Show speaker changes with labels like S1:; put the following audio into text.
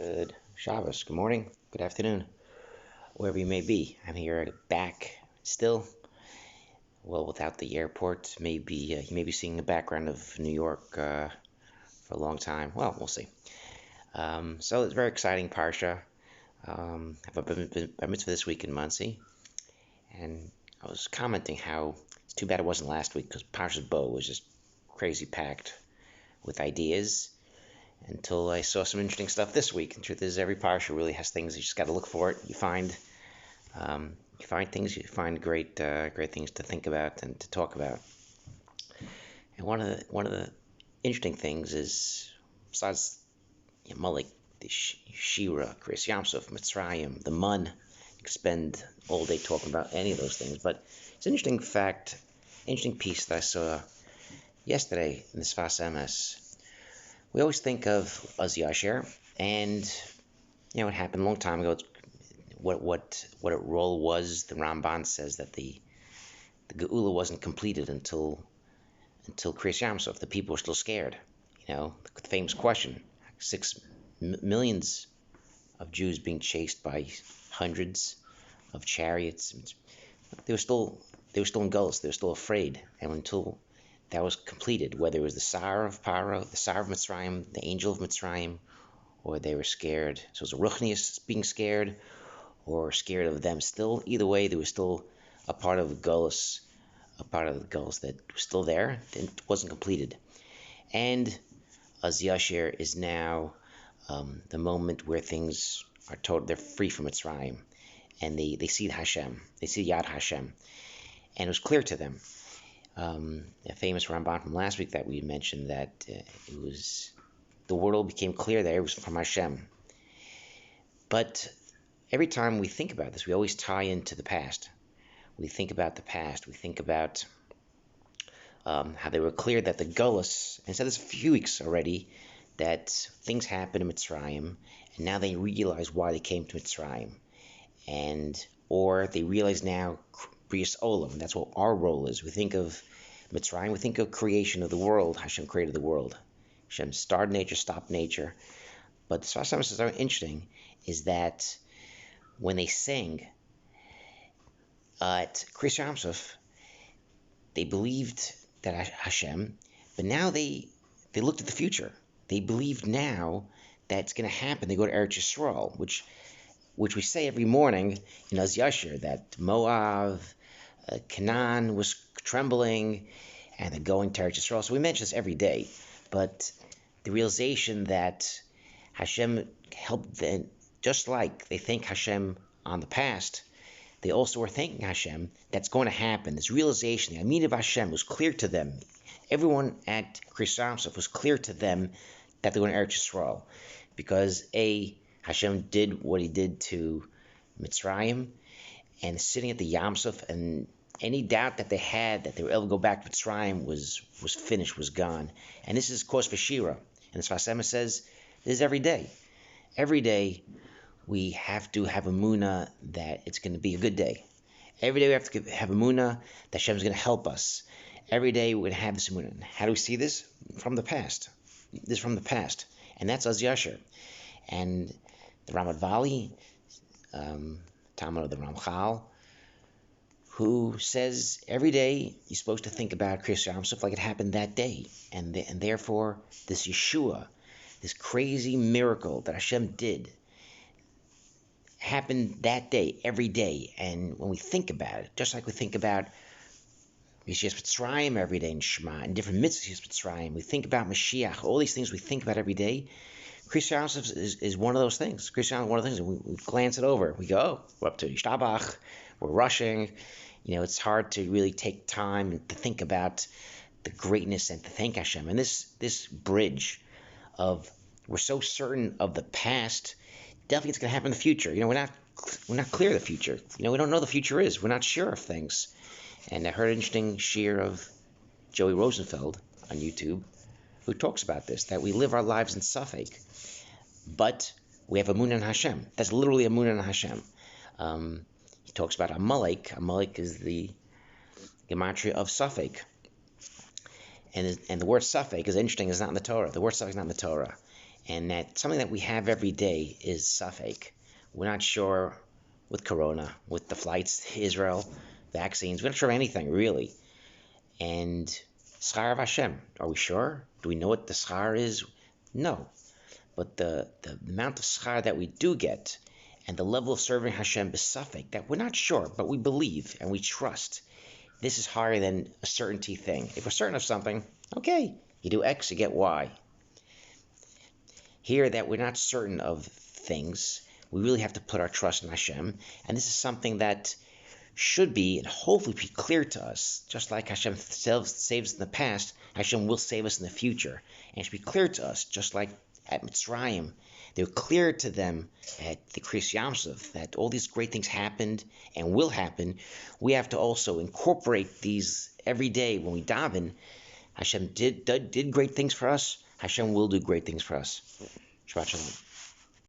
S1: Good Shabbos, good morning, good afternoon, wherever you may be. I'm here back still, well, without the airport. Maybe you may be seeing the background of New York for a long time. Well, we'll see. So it's a very exciting parsha. Have a bar mitzvah this week in Muncie, and I was commenting how it's too bad it wasn't last week because Parsha's Bo was just crazy packed with ideas until I saw some interesting stuff this week. The truth is, every parsha really has things. You just got to look for it. You find things. You find great things to think about and to talk about. And one of the interesting things is, besides Malik, the Shira, Chris Yamsuf, Mitzrayim, the Mun. You could spend all day talking about any of those things. But it's an interesting piece that I saw yesterday in the Sfas Emes. We always think of Az Yasher, and it happened a long time ago. What a role was. The Ramban says that the Geula wasn't completed until Kriyas Yamsuf. The people were still scared. The famous question: millions of Jews being chased by hundreds of chariots. They were still in Gullus. They were still afraid, and until that was completed, whether it was the Sar of Paro, the Sar of Mitzrayim, the angel of Mitzrayim, or they were scared. So it was a Ruchnius being scared, or scared of them still. Either way, there was still a part of the Gullus that was still there, and wasn't completed. And Az Yashir is now the moment where things are total. They're free from Mitzrayim, and they see Hashem. They see Yad Hashem, and it was clear to them. A famous Ramban from last week that we mentioned, that it was the world became clear that it was from Hashem. But every time we think about this, we always tie into the past. We think about the past. We think about how they were clear that the Gullus, and said this a few weeks already, that things happened in Mitzrayim, and now they realize why they came to Mitzrayim, or they realize now Brias Olam. That's what our role is. We think of Mitzrayim, we think of creation of the world. Hashem created the world. Hashem started nature, stopped nature. But the Sfas Emes is very interesting, is that when they sang at Kriyas Yamsuf, they believed that Hashem, but now they looked at the future. They believed now that it's going to happen. They go to Eretz Yisrael, which we say every morning in Az Yashir, that Moab, Canaan was trembling, and they're going to Eretz Yisrael. So we mention this every day, but the realization that Hashem helped them, just like they thank Hashem on the past, they also were thanking Hashem that's going to happen. This realization, the Amin of Hashem, was clear to them. Everyone at Kriyas Yamsuf was clear to them that they're going to Eretz Yisrael, because Hashem did what he did to Mitzrayim, and sitting at the Yamsuf, and any doubt that they had that they were able to go back to Mitzrayim was finished, was gone. And this is cause for Shira. And the Sfas Emes says this is every day. Every day we have to have emunah that it's going to be a good day. Every day we have to have emunah that Hashem is going to help us. Every day we're going to have this emunah. How do we see this? From the past. This is from the past. And that's Az Yashir. And the Ramat Vali, Talmud of the Ramchal, who says every day you're supposed to think about Kriyas Yamsuf like it happened that day, and therefore this Yeshua, this crazy miracle that Hashem did, happened that day, every day. And when we think about it, just like we think about Yeshua Mitzrayim every day in Shema, and different mitzvahs Mitzrayim, we think about Mashiach, all these things we think about every day. Kriyas Yamsuf is one of those things. Kriyas Yamsuf is one of those things. We glance it over. We go, oh, we're up to Yishtabach. We're rushing. It's hard to really take time to think about the greatness and to thank Hashem. And this bridge of, we're so certain of the past, definitely it's going to happen in the future. We're not clear of the future. We don't know what the future is. We're not sure of things. And I heard an interesting shir of Joey Rosenfeld on YouTube, who talks about this, that we live our lives in Safek, but we have Amunah on Hashem. That's literally Amunah on Hashem. He talks about Amalek. Amalek is the gematria of Safek. And the word Safek is interesting. It's not in the Torah. The word Safek is not in the Torah. and that something that we have every day is safek. We're not sure with Corona, with the flights to Israel, vaccines. We're not sure of anything really. And schar of Hashem, are we sure? Do we know what the schar is? No. But the amount of schar that we do get, and the level of serving Hashem besafek, that we're not sure, but we believe and we trust. This is higher than a certainty thing. If we're certain of something, okay, you do X, you get Y. Here, that we're not certain of things, we really have to put our trust in Hashem, and this is something that should be and hopefully be clear to us. Just like Hashem saved us in the past, Hashem will save us in the future, and it should be clear to us, just like at Mitzrayim, they were clear to them at the Kriyas Yamsuf that all these great things happened and will happen. We have to also incorporate these every day when we daven. Hashem did great things for us. Hashem will do great things for us. Shabbat Shalom.